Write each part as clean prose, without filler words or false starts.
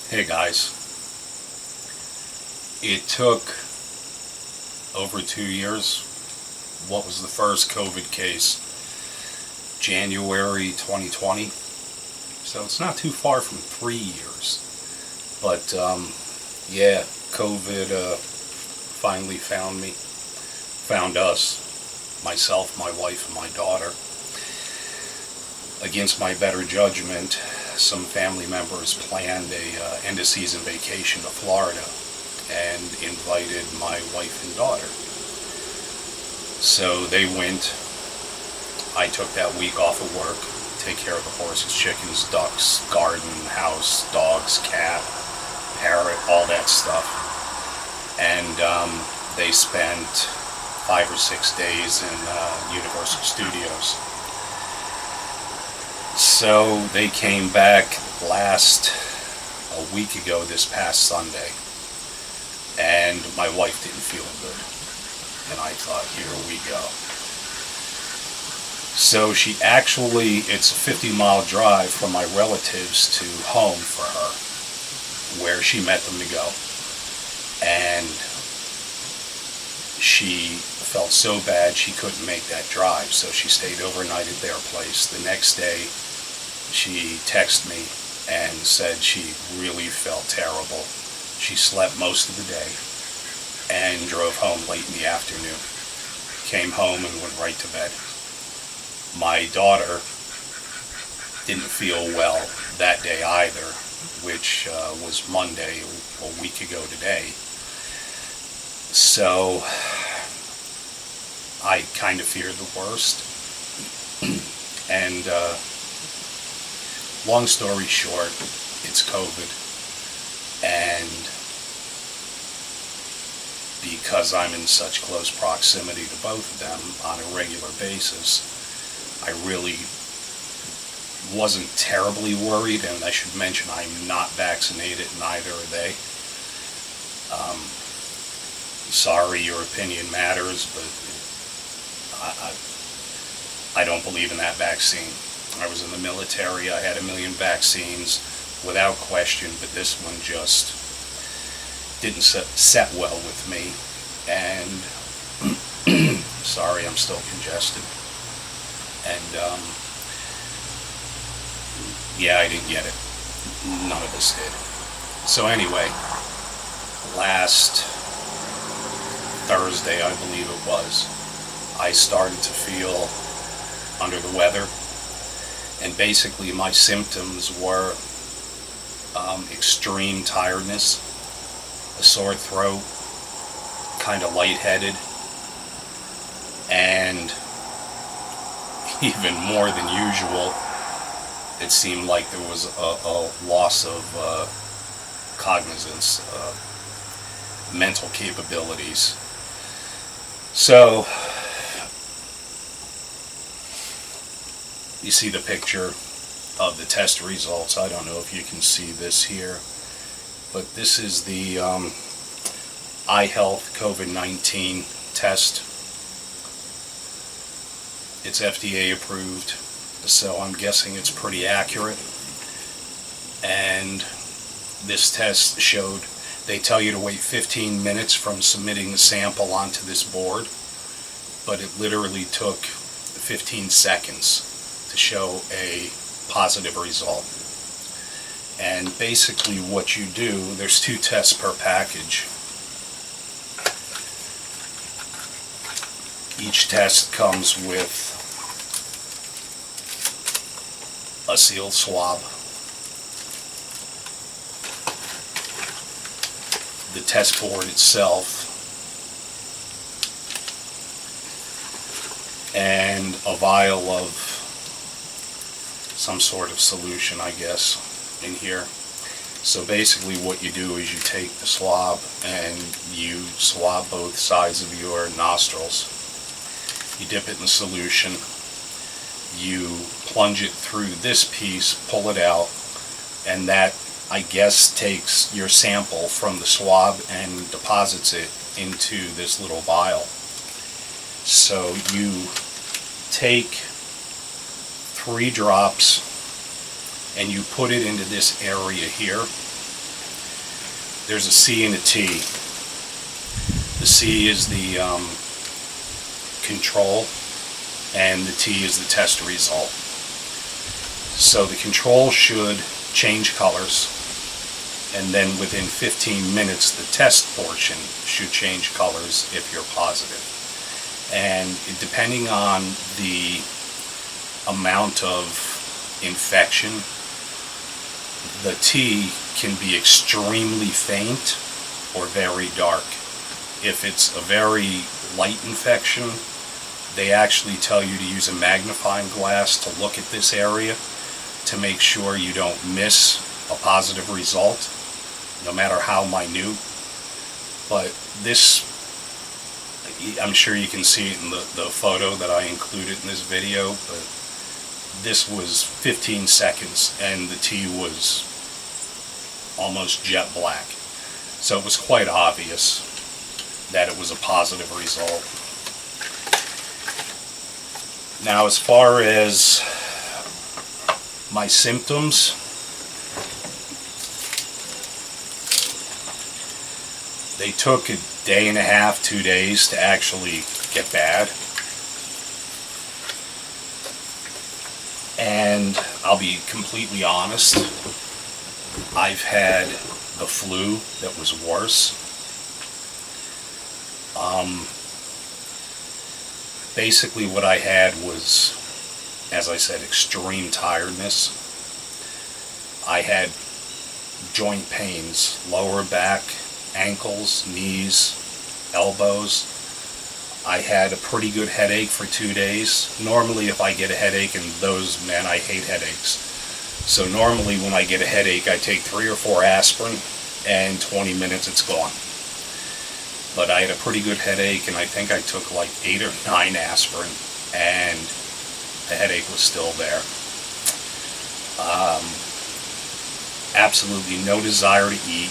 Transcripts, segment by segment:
Hey guys, it took over 2 years. What was the first COVID case? January 2020. So it's not too far from 3 years. But yeah, COVID finally found us, myself, my wife, and my daughter. Against my better judgment, some family members planned a end-of-season vacation to Florida and invited my wife and daughter. So they went. I took that week off of work, take care of the horses, chickens, ducks, garden, house, dogs, cat, parrot, all that stuff. And they spent 5 or 6 days in Universal Studios. So they came back a week ago, this past Sunday, and my wife didn't feel good. And I thought, here we go. So it's a 50-mile drive from my relatives to home for her, where she met them to go. And she felt so bad she couldn't make that drive, so she stayed overnight at their place. The next day, she texted me and said she really felt terrible. She slept most of the day and drove home late in the afternoon. Came home and went right to bed. My daughter didn't feel well that day either, which was Monday, a week ago today. So I kind of feared the worst. And long story short, it's COVID. And because I'm in such close proximity to both of them on a regular basis, I really wasn't terribly worried. And I should mention I'm not vaccinated, neither are they. Sorry, your opinion matters, but I don't believe in that vaccine. I was in the military, I had 1 million vaccines without question, but this one just didn't set well with me. And sorry, I'm still congested. And yeah, I didn't get it. None of us did. So anyway, last Thursday, I believe it was, I started to feel under the weather. And basically my symptoms were extreme tiredness, a sore throat, kind of lightheaded, and even more than usual, it seemed like there was a loss of cognizance, mental capabilities. So you see the picture of the test results. I don't know if you can see this here, but this is the iHealth COVID-19 test. It's FDA approved, so I'm guessing it's pretty accurate. And this test showed, they tell you to wait 15 minutes from submitting the sample onto this board, but it literally took 15 seconds to show a positive result. And basically what you do, there's 2 tests per package. Each test comes with a sealed swab. The test board itself, and a vial of some sort of solution, I guess, in here. So basically what you do is you take the swab and you swab both sides of your nostrils. You dip it in the solution, you plunge it through this piece, pull it out, and that, I guess, takes your sample from the swab and deposits it into this little vial. So you take 3 drops and you put it into this area here, there's a C and a T. The C is the control, and the T is the test result. So the control should change colors, and then within 15 minutes the test portion should change colors if you're positive. And depending on the amount of infection, the T can be extremely faint or very dark. If it's a very light infection, they actually tell you to use a magnifying glass to look at this area to make sure you don't miss a positive result, no matter how minute. But this, I'm sure you can see it in the photo that I included in this video, but this was 15 seconds and the T was almost jet black. So it was quite obvious that it was a positive result. Now, as far as my symptoms, they took a day and a half, 2 days to actually get bad. And I'll be completely honest, I've had the flu that was worse. Basically what I had was, as I said, extreme tiredness. I had joint pains, lower back, ankles, knees, elbows. I had a pretty good headache for 2 days. Normally if I get a headache, and those, man, I hate headaches. So normally when I get a headache, I take 3 or 4 aspirin, and 20 minutes it's gone. But I had a pretty good headache, and I think I took like 8 or 9 aspirin, and the headache was still there. Absolutely no desire to eat.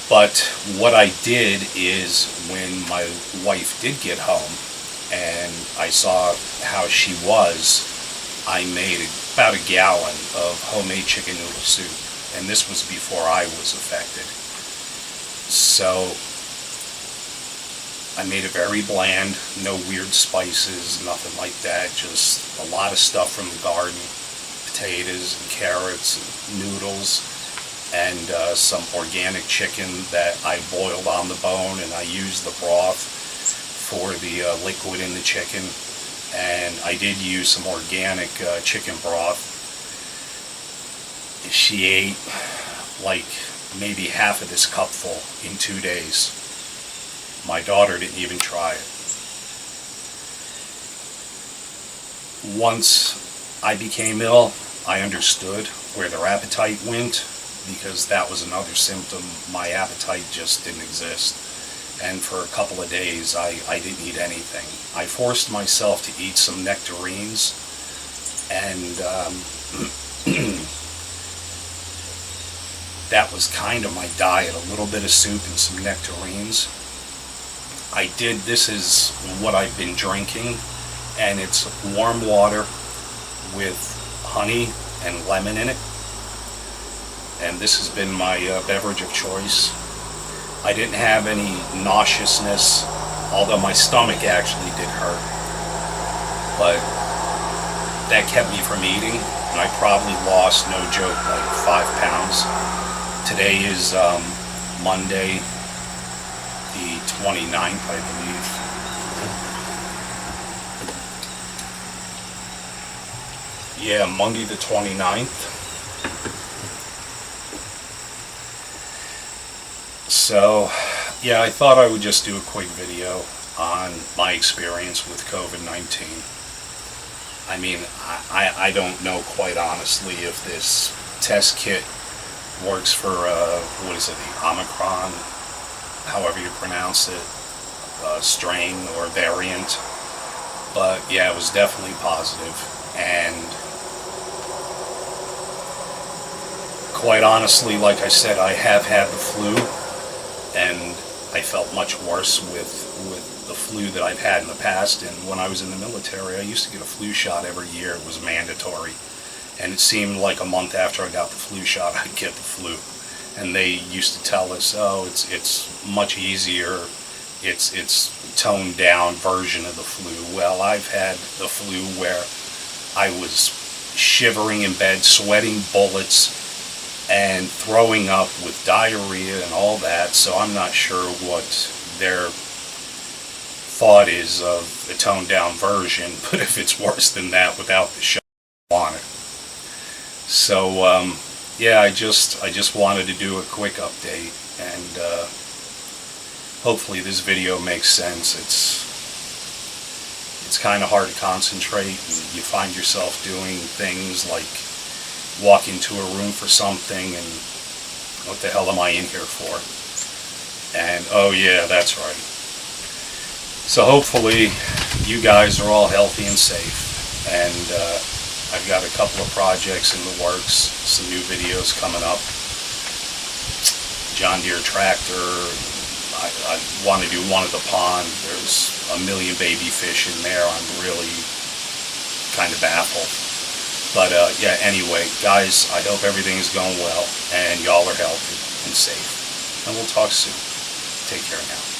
But what I did is, when my wife did get home and I saw how she was, I made about a gallon of homemade chicken noodle soup, and this was before I was affected. So I made it very bland, no weird spices, nothing like that, just a lot of stuff from the garden, potatoes and carrots and noodles, and some organic chicken that I boiled on the bone, and I used the broth for the liquid in the chicken, and I did use some organic chicken broth. She ate like maybe half of this cupful in 2 days. My daughter didn't even try it. Once I became ill, I understood where their appetite went, because that was another symptom. My appetite just didn't exist. And for a couple of days, I didn't eat anything. I forced myself to eat some nectarines, and that was kind of my diet, a little bit of soup and some nectarines. This is what I've been drinking, and it's warm water with honey and lemon in it. And this has been my beverage of choice. I didn't have any nauseousness, although my stomach actually did hurt. But that kept me from eating, and I probably lost, no joke, like 5 pounds. Today is Monday, the 29th, I believe. Yeah, Monday the 29th. So, yeah, I thought I would just do a quick video on my experience with COVID-19. I mean, I don't know, quite honestly, if this test kit works for, what is it, the Omicron, however you pronounce it, strain or variant. But, yeah, it was definitely positive. And quite honestly, like I said, I have had the flu, and I felt much worse with the flu that I've had in the past. And when I was in the military, I used to get a flu shot every year. It was mandatory. And it seemed like a month after I got the flu shot, I'd get the flu. and they used to tell us, oh, it's much easier, it's toned down version of the flu. Well, I've had the flu where I was shivering in bed, sweating bullets, and throwing up with diarrhea and all that, so I'm not sure what their thought is of a toned down version, but if it's worse than that without the shot on it. So yeah, I just wanted to do a quick update, and hopefully this video makes sense. It's kind of hard to concentrate. You find yourself doing things like walk into a room for something and what the hell am I in here for? And oh yeah, that's right. So hopefully you guys are all healthy and safe, and I've got a couple of projects in the works, some new videos coming up. John Deere tractor, I want to do one at the pond. There's a million baby fish in there. I'm really kind of baffled. But yeah, anyway, guys, I hope everything's going well and y'all are healthy and safe. And we'll talk soon. Take care now.